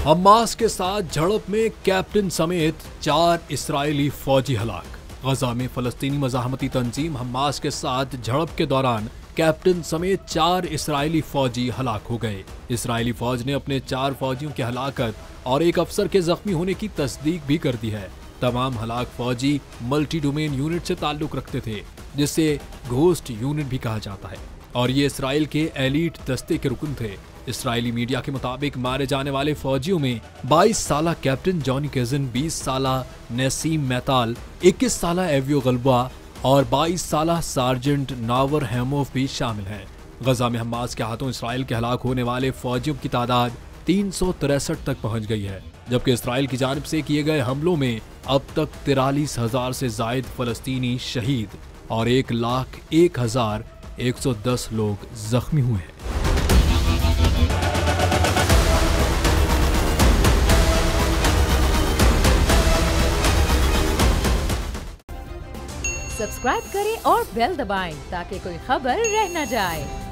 Hamas के साथ झड़प में कैप्टन समेत 4 इस्राएली फौजी हलाक। गजा में फलस्तीनी मज़ाहमती तंजीम हमास के साथ झड़प के दौरान कैप्टन समेत 4 इस्राएली फौजी हलाक हो गए। इस्राएली फौज ने अपने 4 फौजियों की हलाकत और एक अफसर के जख्मी होने की तस्दीक भी कर दी है। तमाम हलाक फौजी मल्टी डोमेन यूनिट से ताल्लुक रखते थे, जिसे घोस्ट यूनिट भी कहा जाता है, और ये इसराइल के एलीट दस्ते के रुकन थे। इसराइली मीडिया के मुताबिक मारे जाने वाले फौजियों में 22 साला कैप्टन जॉनी केजन, 20 साला नसीम मैताल, 21 साला एवियो गलबा और 22 साला सार्जेंट नावर हेमोफ भी शामिल हैं। गजा में हमास के हाथों इसराइल के हलाक होने वाले फौजियों की तादाद 363 तक पहुंच गई है, जबकि इसराइल की जानिब से किए गए हमलों में अब तक 43,000 से जायद फलस्तीनी शहीद और 1,01,110 लोग जख्मी हुए हैं। सब्सक्राइब करें और बेल दबाएं ताकि कोई खबर रह न जाए।